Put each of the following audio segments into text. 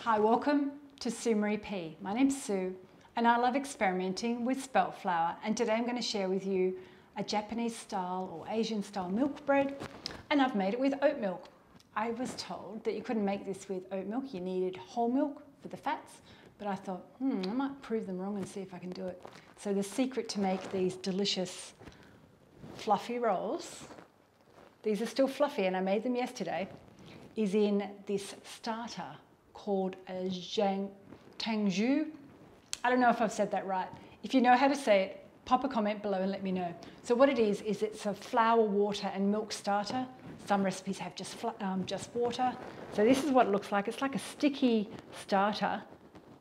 Hi, welcome to Sue Maree P. My name's Sue and I love experimenting with spelt flour, and today I'm going to share with you a Japanese style or Asian style milk bread, and I've made it with oat milk. I was told that you couldn't make this with oat milk, you needed whole milk for the fats, but I thought, I might prove them wrong and see if I can do it. So the secret to make these delicious fluffy rolls, these are still fluffy and I made them yesterday, is in this starter called a tangzhou. I don't know if I've said that right. If you know how to say it, pop a comment below and let me know. So what it is it's a flour, water and milk starter. Some recipes have just water. So this is what it looks like. It's like a sticky starter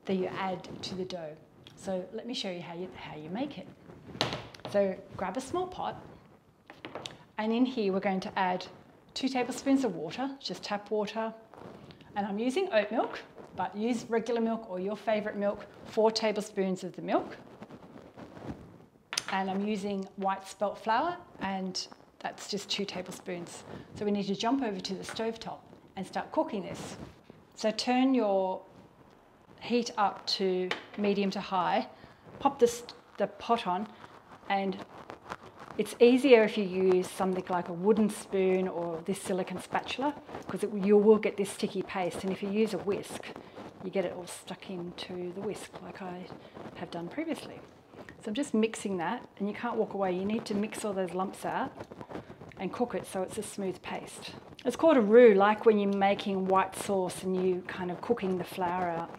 that you add to the dough. So let me show you how you make it. So grab a small pot, and in here we're going to add 2 tablespoons of water, just tap water. And I'm using oat milk, but use regular milk or your favorite milk, 4 tablespoons of the milk. And I'm using white spelt flour, and that's just 2 tablespoons. So we need to jump over to the stovetop and start cooking this. So turn your heat up to medium to high, pop the pot on, and it's easier if you use something like a wooden spoon or this silicone spatula, because you will get this sticky paste, and if you use a whisk, you get it all stuck into the whisk like I have done previously. So I'm just mixing that, and you can't walk away. You need to mix all those lumps out and cook it so it's a smooth paste. It's called a roux, like when you're making white sauce and you kind of cooking the flour out.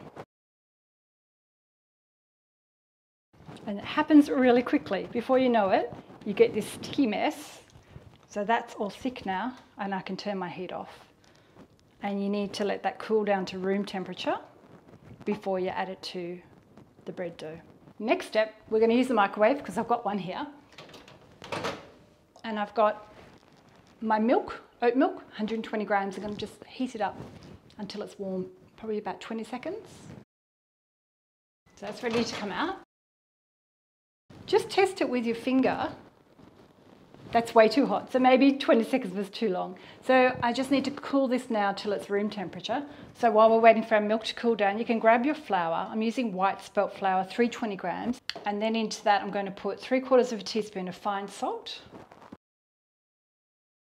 And it happens really quickly. Before you know it, you get this sticky mess. So that's all thick now, and I can turn my heat off. And you need to let that cool down to room temperature before you add it to the bread dough. Next step, we're going to use the microwave because I've got one here. And I've got my milk, oat milk, 120 grams. I'm going to just heat it up until it's warm, probably about 20 seconds. So that's ready to come out. Just test it with your finger. That's way too hot, so maybe 20 seconds was too long. So I just need to cool this now till it's room temperature. So while we're waiting for our milk to cool down, you can grab your flour. I'm using white spelt flour, 320 grams. And then into that, I'm going to put 3/4 of a teaspoon of fine salt.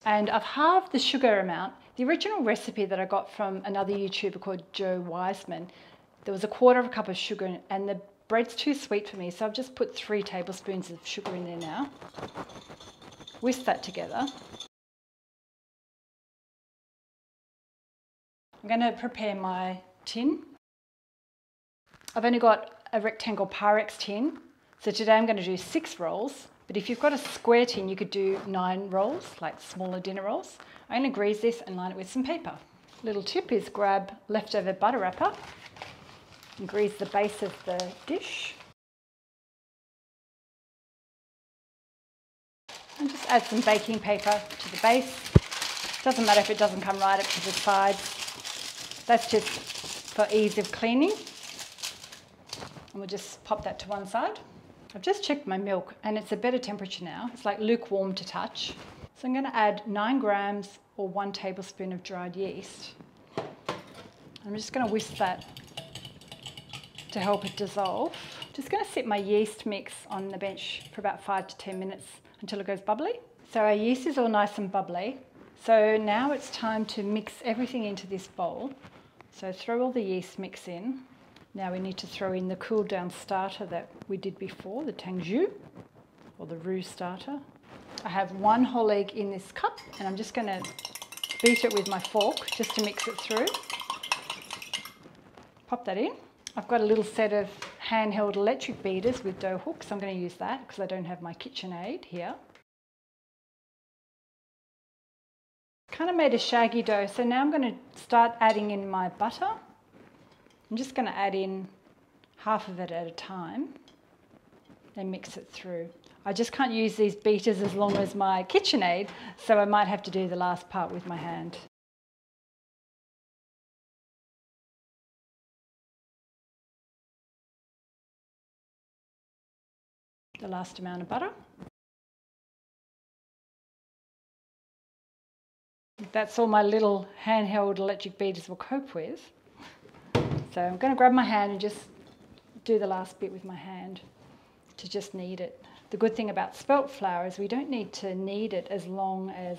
And I've halved the sugar amount. The original recipe that I got from another YouTuber called Joe Wiseman, there was 1/4 cup of sugar, and the bread's too sweet for me, so I've just put 3 tablespoons of sugar in there now. Whisk that together. I'm going to prepare my tin. I've only got a rectangle Pyrex tin, so today I'm going to do 6 rolls, but if you've got a square tin you could do 9 rolls, like smaller dinner rolls. I'm going to grease this and line it with some paper. Little tip is grab leftover butter wrapper and grease the base of the dish. And just add some baking paper to the base. Doesn't matter if it doesn't come right up to the sides. That's just for ease of cleaning. And we'll just pop that to one side. I've just checked my milk and it's a better temperature now. It's like lukewarm to touch. So I'm going to add 9 grams or 1 tablespoon of dried yeast. I'm just going to whisk that to help it dissolve. Just going to sit my yeast mix on the bench for about 5 to 10 minutes until it goes bubbly. So our yeast is all nice and bubbly. So now it's time to mix everything into this bowl. So throw all the yeast mix in. Now we need to throw in the cooled down starter that we did before, the tangzhou, or the roux starter. I have 1 whole egg in this cup, and I'm just going to beat it with my fork just to mix it through. Pop that in. I've got a little set of handheld electric beaters with dough hooks. I'm going to use that because I don't have my KitchenAid here. Kind of made a shaggy dough, so now I'm going to start adding in my butter. I'm just going to add in half of it at a time, then mix it through. I just can't use these beaters as long as my KitchenAid, so I might have to do the last part with my hand. The last amount of butter. That's all my little handheld electric beaters will cope with. So I'm going to grab my hand and just do the last bit with my hand to just knead it. The good thing about spelt flour is we don't need to knead it as long as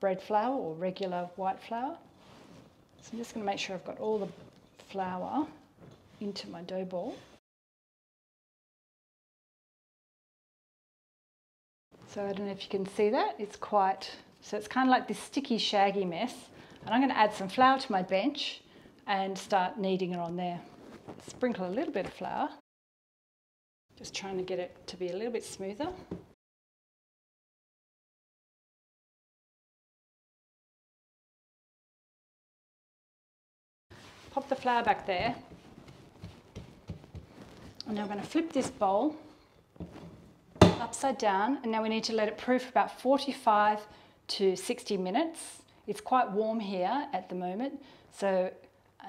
bread flour or regular white flour. So I'm just going to make sure I've got all the flour into my dough ball. So I don't know if you can see that, it's kind of like this sticky shaggy mess. And I'm going to add some flour to my bench and start kneading it on there. Sprinkle a little bit of flour, just trying to get it to be a little bit smoother. Pop the flour back there. And now I'm going to flip this bowl upside down, and now we need to let it proof about 45 to 60 minutes. It's quite warm here at the moment, so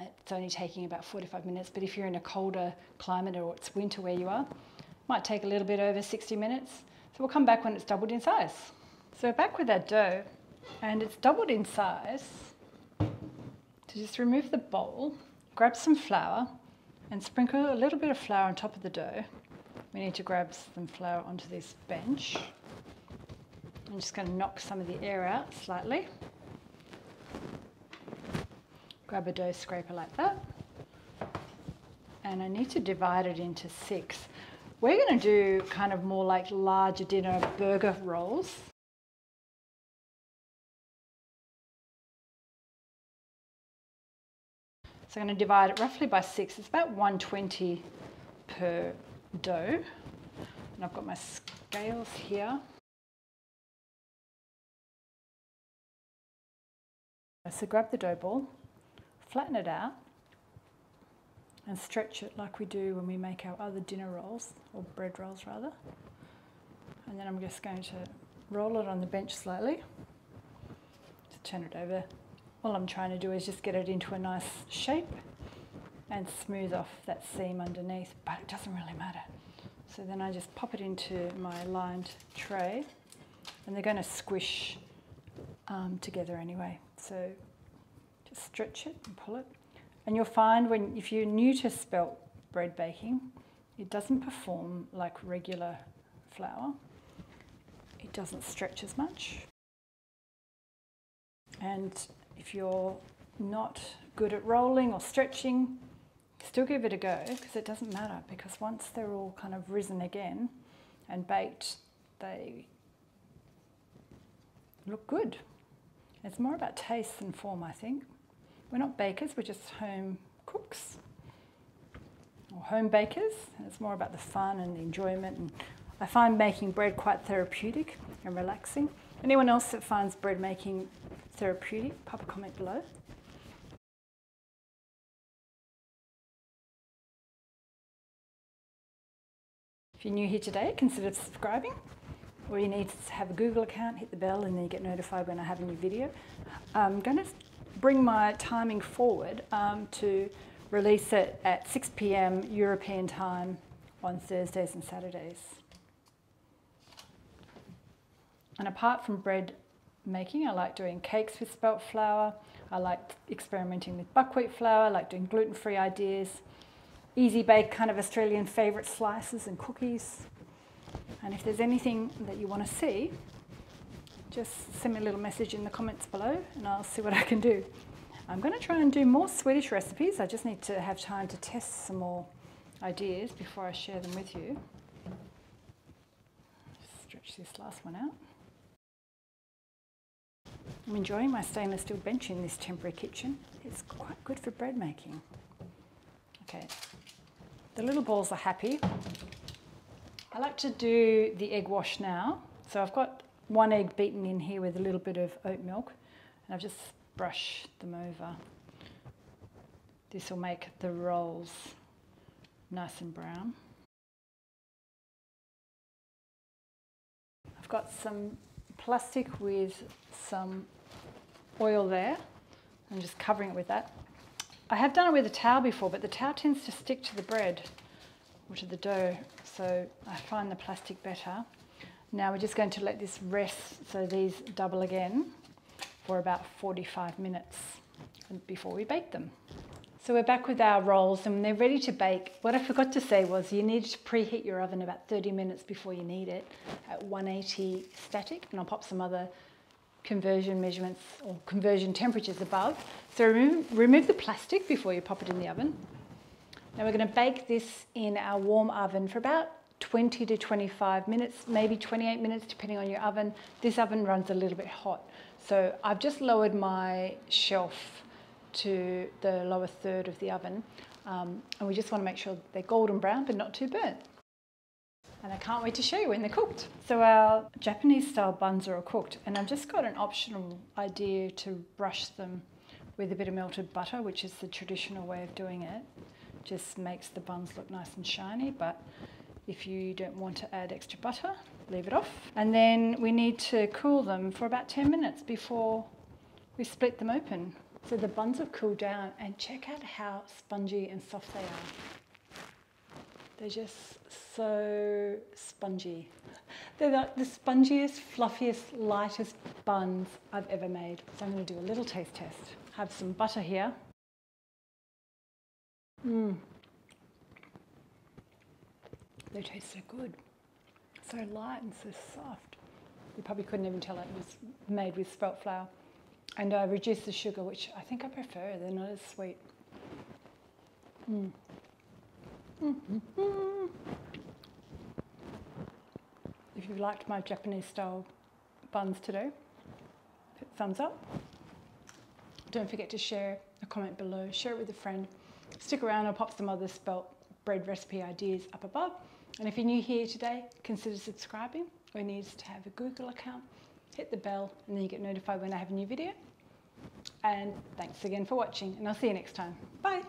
it's only taking about 45 minutes, but if you're in a colder climate or it's winter where you are, it might take a little bit over 60 minutes. So we'll come back when it's doubled in size. So we're back with our dough, and it's doubled in size. To just remove the bowl, grab some flour, and sprinkle a little bit of flour on top of the dough. We need to grab some flour onto this bench. I'm just going to knock some of the air out slightly. Grab a dough scraper like that. And I need to divide it into 6. We're going to do kind of more like larger dinner burger rolls. So I'm going to divide it roughly by 6. It's about 120 per dough. And I've got my scales here. So grab the dough ball, flatten it out, and stretch it like we do when we make our other dinner rolls, or bread rolls rather. And then I'm just going to roll it on the bench slightly. Just turn it over. All I'm trying to do is just get it into a nice shape and smooth off that seam underneath, but it doesn't really matter. So then I just pop it into my lined tray, and they're going to squish together anyway. So just stretch it and pull it. And you'll find if you're new to spelt bread baking, it doesn't perform like regular flour. It doesn't stretch as much. And if you're not good at rolling or stretching, still give it a go, because it doesn't matter, because once they're all kind of risen again and baked, they look good. It's more about taste than form, I think. We're not bakers, we're just home cooks or home bakers. And it's more about the fun and the enjoyment. And I find making bread quite therapeutic and relaxing. Anyone else that finds bread making therapeutic, pop a comment below. If you're new here today, consider subscribing. All you need is to have a Google account, hit the bell, and then you get notified when I have a new video. I'm going to bring my timing forward to release it at 6 p.m. European time on Thursdays and Saturdays. And apart from bread making, I like doing cakes with spelt flour. I like experimenting with buckwheat flour. I like doing gluten-free ideas. Easy bake kind of Australian favourite slices and cookies. And if there's anything that you want to see, just send me a little message in the comments below and I'll see what I can do. I'm going to try and do more Swedish recipes. I just need to have time to test some more ideas before I share them with you. Stretch this last one out. I'm enjoying my stainless steel bench in this temporary kitchen. It's quite good for bread making. Okay, the little balls are happy. I like to do the egg wash now. So I've got 1 egg beaten in here with a little bit of oat milk, and I've just brushed them over. This will make the rolls nice and brown. I've got some plastic with some oil there. I'm just covering it with that. I have done it with a towel before, but the towel tends to stick to the bread or to the dough, so I find the plastic better. Now we're just going to let this rest, so these double again for about 45 minutes before we bake them. So we're back with our rolls and they're ready to bake. What I forgot to say was you need to preheat your oven about 30 minutes before you knead it at 180 static, and I'll pop some other conversion measurements or conversion temperatures above. So remove the plastic before you pop it in the oven. Now we're going to bake this in our warm oven for about 20 to 25 minutes, maybe 28 minutes depending on your oven. This oven runs a little bit hot. So I've just lowered my shelf to the lower third of the oven, and we just want to make sure they're golden brown but not too burnt. And I can't wait to show you when they're cooked. So our Japanese style buns are all cooked, and I've just got an optional idea to brush them with a bit of melted butter, which is the traditional way of doing it. Just makes the buns look nice and shiny, but if you don't want to add extra butter, leave it off. And then we need to cool them for about 10 minutes before we split them open. So the buns have cooled down, and check out how spongy and soft they are. They're just so spongy. They're the spongiest, fluffiest, lightest buns I've ever made. So I'm going to do a little taste test. Have some butter here. They taste so good. So light and so soft. You probably couldn't even tell it was made with spelt flour. And I reduced the sugar, which I think I prefer. They're not as sweet. If you've liked my Japanese style buns today, hit thumbs up. Don't forget to share a comment below. Share it with a friend. Stick around, I'll pop some other spelt bread recipe ideas up above. And if you're new here today, consider subscribing. All you need is to have a Google account. Hit the bell and then you get notified when I have a new video. And thanks again for watching, and I'll see you next time. Bye.